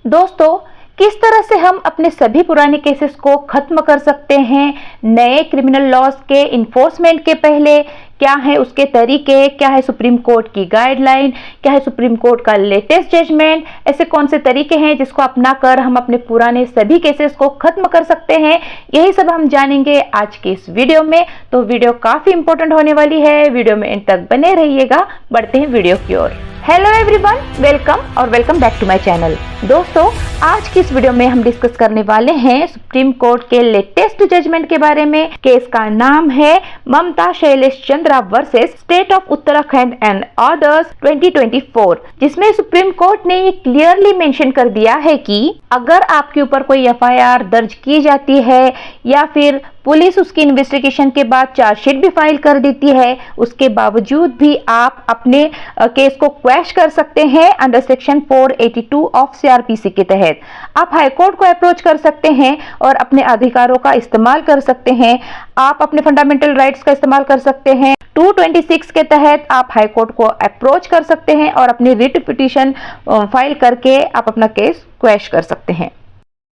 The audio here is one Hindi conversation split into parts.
दोस्तों, किस तरह से हम अपने सभी पुराने केसेस को खत्म कर सकते हैं नए क्रिमिनल लॉज के इन्फोर्समेंट के पहले, क्या है उसके तरीके, क्या है सुप्रीम कोर्ट की गाइडलाइन, क्या है सुप्रीम कोर्ट का लेटेस्ट जजमेंट, ऐसे कौन से तरीके हैं जिसको अपनाकर हम अपने पुराने सभी केसेस को खत्म कर सकते हैं, यही सब हम जानेंगे आज के इस वीडियो में। तो वीडियो काफी इंपॉर्टेंट होने वाली है, वीडियो में एंड तक बने रहिएगा। बढ़ते हैं वीडियो की ओर। हेलो एवरीवन, वेलकम और welcome back to my channel. दोस्तों, आज की इस वीडियो में हम डिस्कस करने वाले हैं सुप्रीम कोर्ट के लेटेस्ट जजमेंट के बारे में। केस का नाम है Mamta Shailesh Chandra versus state of Uttarakhand and others 2024, जिसमें सुप्रीम कोर्ट ने ये क्लियरली मेंशन कर दिया है कि अगर आपके ऊपर कोई एफआईआर दर्ज की जाती है या फिर पुलिस उसकी इन्वेस्टिगेशन के बाद चार्जशीट भी फाइल कर देती है, उसके बावजूद भी आप अपने केस को क्वैश कर सकते हैं अंडर सेक्शन 482 ऑफ सीआरपीसी के तहत। आप हाईकोर्ट को अप्रोच कर सकते हैं और अपने अधिकारों का इस्तेमाल कर सकते हैं। आप अपने फंडामेंटल राइट्स का इस्तेमाल कर सकते हैं। 226 के तहत आप हाईकोर्ट को अप्रोच कर सकते हैं और अपनी रिट पिटीशन फाइल करके आप अपना केस क्वैश कर सकते हैं।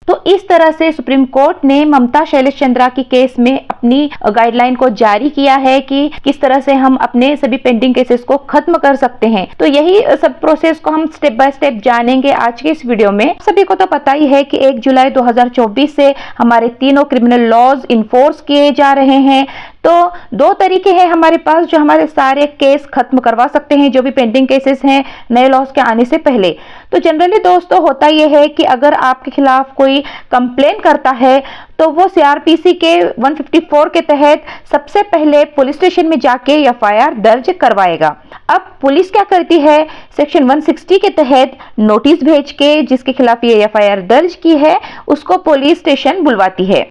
तो इस तरह से सुप्रीम कोर्ट ने ममता शैलेश चंद्रा की केस में अपनी गाइडलाइन को जारी किया है कि किस तरह से हम अपने सभी पेंडिंग केसेस को खत्म कर सकते हैं। तो यही सब प्रोसेस को हम स्टेप बाय स्टेप जानेंगे आज के इस वीडियो में। सभी को तो पता ही है कि 1 जुलाई 2024 से हमारे तीनों क्रिमिनल लॉज इन्फोर्स किए जा रहे हैं। तो दो तरीके हैं हमारे पास जो हमारे सारे केस खत्म करवा सकते हैं, जो भी पेंडिंग केसेस हैं नए लॉज के आने से पहले। तो जनरली दोस्तों होता यह है कि अगर आपके खिलाफ कोई कंप्लेन करता है तो वो सीआरपीसी के 154 के तहत सबसे पहले पुलिस स्टेशन में जाके एफआईआर दर्ज करवाएगा। अब पुलिस क्या करती है, सेक्शन 160 के तहत नोटिस भेज के जिसके खिलाफ ये एफआईआर दर्ज की है उसको पुलिस स्टेशन बुलवाती है।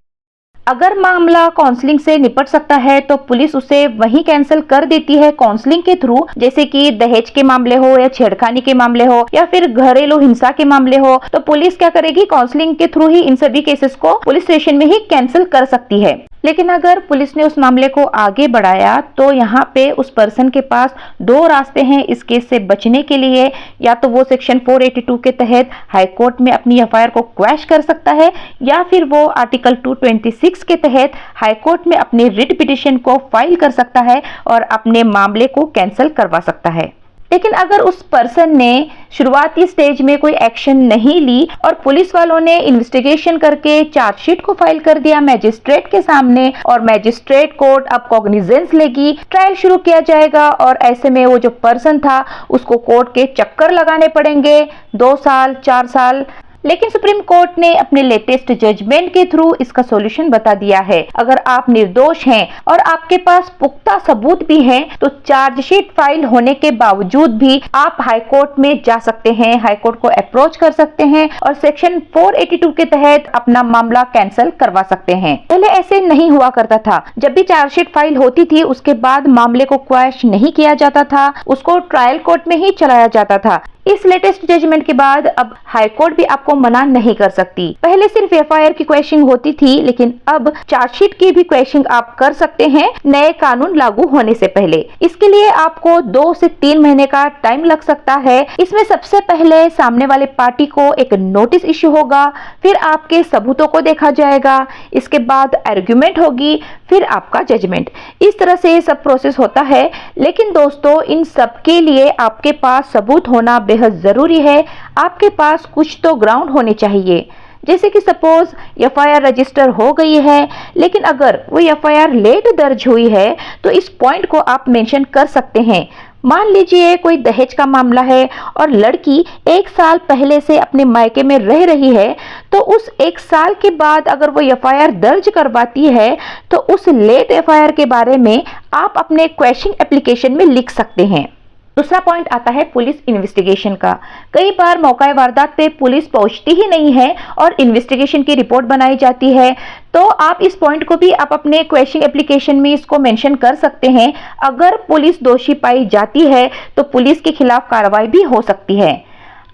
अगर मामला काउंसलिंग से निपट सकता है तो पुलिस उसे वहीं कैंसिल कर देती है काउंसलिंग के थ्रू, जैसे कि दहेज के मामले हो या छेड़खानी के मामले हो या फिर घरेलू हिंसा के मामले हो। तो पुलिस क्या करेगी, काउंसलिंग के थ्रू ही इन सभी केसेस को पुलिस स्टेशन में ही कैंसिल कर सकती है। लेकिन अगर पुलिस ने उस मामले को आगे बढ़ाया तो यहाँ पे उस पर्सन के पास दो रास्ते हैं इस केस से बचने के लिए। या तो वो सेक्शन 482 के तहत हाईकोर्ट में अपनी एफआईआर को क्वैश कर सकता है या फिर वो आर्टिकल 226 के तहत हाईकोर्ट में अपनी रिट पिटीशन को फाइल कर सकता है और अपने मामले को कैंसिल करवा सकता है। लेकिन अगर उस पर्सन ने शुरुआती स्टेज में कोई एक्शन नहीं ली और पुलिस वालों ने इन्वेस्टिगेशन करके चार्जशीट को फाइल कर दिया मैजिस्ट्रेट के सामने और मैजिस्ट्रेट कोर्ट अब कॉग्निजेंस लेगी, ट्रायल शुरू किया जाएगा और ऐसे में वो जो पर्सन था उसको कोर्ट के चक्कर लगाने पड़ेंगे 2 साल 4 साल। लेकिन सुप्रीम कोर्ट ने अपने लेटेस्ट जजमेंट के थ्रू इसका सॉल्यूशन बता दिया है। अगर आप निर्दोष हैं और आपके पास पुख्ता सबूत भी हैं तो चार्जशीट फाइल होने के बावजूद भी आप हाई कोर्ट में जा सकते हैं, हाई कोर्ट को अप्रोच कर सकते हैं और सेक्शन 482 के तहत अपना मामला कैंसिल करवा सकते हैं। पहले ऐसे नहीं हुआ करता था। जब भी चार्जशीट फाइल होती थी उसके बाद मामले को क्वैश नहीं किया जाता था, उसको ट्रायल कोर्ट में ही चलाया जाता था। इस लेटेस्ट जजमेंट के बाद अब हाई कोर्ट भी आपको मना नहीं कर सकती। पहले सिर्फ एफआईआर की क्वेश्चनिंग होती थी, लेकिन अब चार्जशीट की भी क्वेश्चनिंग आप कर सकते हैं नए कानून लागू होने से पहले। इसके लिए आपको 2 से 3 महीने का टाइम लग सकता है। इसमें सबसे पहले सामने वाले पार्टी को एक नोटिस इश्यू होगा, फिर आपके सबूतों को देखा जाएगा, इसके बाद आर्ग्यूमेंट होगी, फिर आपका जजमेंट। इस तरह से सब प्रोसेस होता है। लेकिन दोस्तों इन सब के लिए आपके पास सबूत होना बेहद जरूरी है। आपके पास कुछ तो ग्राउंड होने चाहिए। जैसे कि सपोज एफआईआर रजिस्टर हो गई है लेकिन अगर वो एफआईआर लेट दर्ज हुई है तो इस पॉइंट को आप मेंशन कर सकते हैं। मान लीजिए कोई दहेज का मामला है और लड़की 1 साल पहले से अपने मायके में रह रही है, तो उस 1 साल के बाद अगर वो एफआईआर दर्ज करवाती है तो उस लेट एफआईआर के बारे में आप अपने क्वेश्चन एप्लीकेशन में लिख सकते हैं। दूसरा पॉइंट आता है पुलिस इन्वेस्टिगेशन का। कई बार मौका वारदात पे पुलिस पहुंचती ही नहीं है और इन्वेस्टिगेशन की रिपोर्ट बनाई जाती है। तो आप इस पॉइंट को भी आप अपने क्वेश्चन एप्लीकेशन में इसको मेंशन कर सकते हैं। अगर पुलिस दोषी पाई जाती है तो पुलिस के खिलाफ कार्रवाई भी हो सकती है।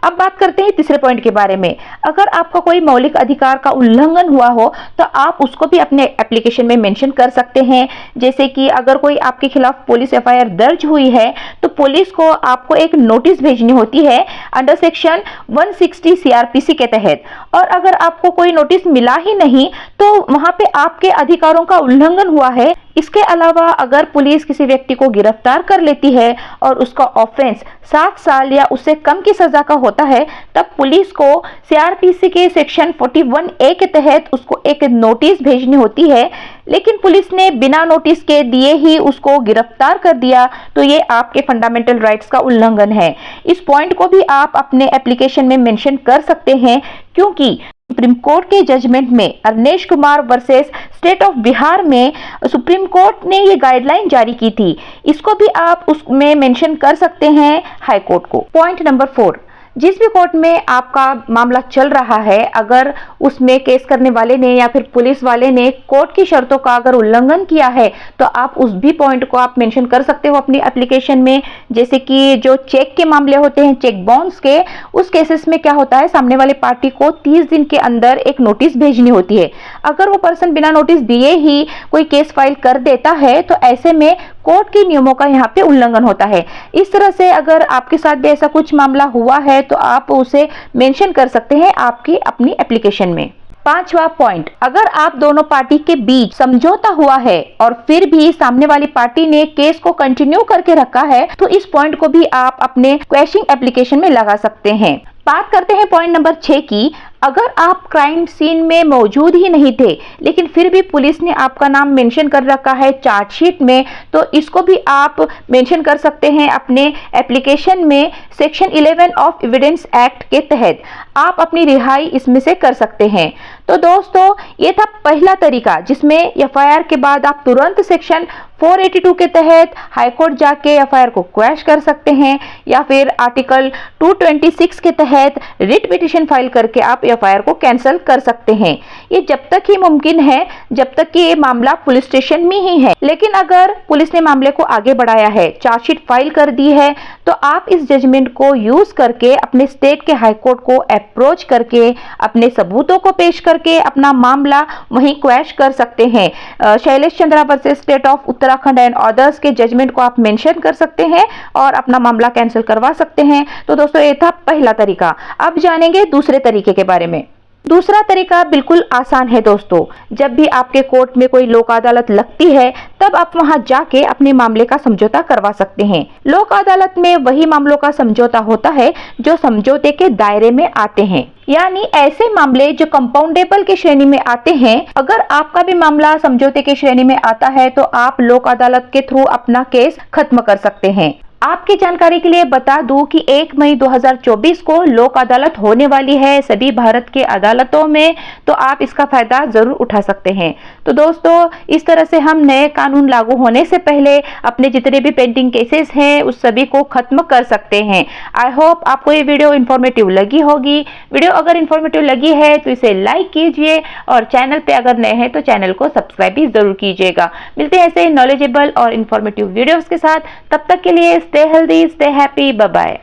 अब बात करते हैं तीसरे पॉइंट के बारे में। अगर आपका कोई मौलिक अधिकार का उल्लंघन हुआ हो तो आप उसको भी अपने एप्लीकेशन में मेंशन कर सकते हैं। जैसे कि अगर कोई आपके खिलाफ पुलिस एफआईआर दर्ज हुई है तो पुलिस को आपको एक नोटिस भेजनी होती है अंडर सेक्शन 160 सीआरपीसी के तहत, और अगर आपको कोई नोटिस मिला ही नहीं तो वहां पे आपके अधिकारों का उल्लंघन हुआ है। इसके अलावा अगर पुलिस किसी व्यक्ति को गिरफ्तार कर लेती है और उसका ऑफेंस 7 साल या उससे कम की सजा का होता है, तब पुलिस को सीआरपीसी के सेक्शन 41A के तहत उसको एक नोटिस भेजनी होती है। लेकिन पुलिस ने बिना नोटिस के दिए ही उसको गिरफ्तार कर दिया तो ये आपके फंडामेंटल राइट्स का उल्लंघन है। इस पॉइंट को भी आप अपने एप्लीकेशन में मेंशन कर सकते हैं, क्योंकि सुप्रीम कोर्ट के जजमेंट में Arnesh Kumar versus state of Bihar में सुप्रीम कोर्ट ने ये गाइडलाइन जारी की थी। इसको भी आप उसमें मेंशन कर सकते हैं हाई कोर्ट को। पॉइंट नंबर 4, जिस भी कोर्ट में आपका मामला चल रहा है, अगर उसमें केस करने वाले ने या फिर पुलिस वाले ने कोर्ट की शर्तों का अगर उल्लंघन किया है तो आप उस भी पॉइंट को आप मेंशन कर सकते हो अपनी एप्लीकेशन में। जैसे कि जो चेक के मामले होते हैं, चेक बाउंस के, उस केसेस में क्या होता है, सामने वाले पार्टी को 30 दिन के अंदर एक नोटिस भेजनी होती है। अगर वो पर्सन बिना नोटिस दिए ही कोई केस फाइल कर देता है तो ऐसे में कोर्ट के नियमों का यहाँ पे उल्लंघन होता है। इस तरह से अगर आपके साथ भी ऐसा कुछ मामला हुआ है तो आप उसे मेंशन कर सकते हैं आपकी अपनी एप्लीकेशन में। 5वां पॉइंट, अगर आप दोनों पार्टी के बीच समझौता हुआ है और फिर भी सामने वाली पार्टी ने केस को कंटिन्यू करके रखा है तो इस पॉइंट को भी आप अपने क्वैशिंग एप्लीकेशन में लगा सकते हैं। बात करते हैं पॉइंट नंबर 6 की। अगर आप क्राइम सीन में मौजूद ही नहीं थे लेकिन फिर भी पुलिस ने आपका नाम मेंशन कर रखा है चार्जशीट में, तो इसको भी आप मेंशन कर सकते हैं अपने एप्लीकेशन में। सेक्शन 11 ऑफ एविडेंस एक्ट के तहत आप अपनी रिहाई इसमें से कर सकते हैं। तो दोस्तों, ये था पहला तरीका जिसमें एफआईआर के बाद आप तुरंत सेक्शन 482 के तहत हाईकोर्ट जाके एफआईआर को क्वैश कर सकते हैं, या फिर आर्टिकल 226 के तहत रिट पिटीशन फाइल करके आप एफआईआर को कैंसिल कर सकते हैं। ये जब तक ही मुमकिन है जब तक कि ये मामला पुलिस स्टेशन में ही है। लेकिन अगर पुलिस ने मामले को आगे बढ़ाया है, चार्जशीट फाइल कर दी है, तो आप इस जजमेंट को यूज करके अपने स्टेट के हाईकोर्ट को अप्रोच करके अपने सबूतों को पेश करके अपना मामला वहीं क्वैश कर सकते हैं। Shailesh Chandra versus state of Uttarakhand and others के जजमेंट को आप मेंशन कर सकते हैं और अपना मामला कैंसिल करवा सकते हैं। तो दोस्तों, ये था पहला तरीका। अब जानेंगे दूसरे तरीके के बारे में। दूसरा तरीका बिल्कुल आसान है दोस्तों। जब भी आपके कोर्ट में कोई लोक अदालत लगती है तब आप वहां जाके अपने मामले का समझौता करवा सकते हैं। लोक अदालत में वही मामलों का समझौता होता है जो समझौते के दायरे में आते हैं, यानी ऐसे मामले जो कंपाउंडेबल की श्रेणी में आते हैं। अगर आपका भी मामला समझौते की श्रेणी में आता है तो आप लोक अदालत के थ्रू अपना केस खत्म कर सकते हैं। आपकी जानकारी के लिए बता दूं कि 1 मई 2024 को लोक अदालत होने वाली है सभी भारत के अदालतों में, तो आप इसका फायदा जरूर उठा सकते हैं। तो दोस्तों, इस तरह से हम नए कानून लागू होने से पहले अपने जितने भी पेंडिंग केसेस हैं उस सभी को खत्म कर सकते हैं। आई होप आपको ये वीडियो इन्फॉर्मेटिव लगी होगी। वीडियो अगर इन्फॉर्मेटिव लगी है तो इसे लाइक कीजिए और चैनल पे अगर नए हैं तो चैनल को सब्सक्राइब भी जरूर कीजिएगा। मिलते हैं ऐसे नॉलेजेबल और इन्फॉर्मेटिव वीडियोस के साथ। तब तक के लिए stay healthy, stay happy, bye bye.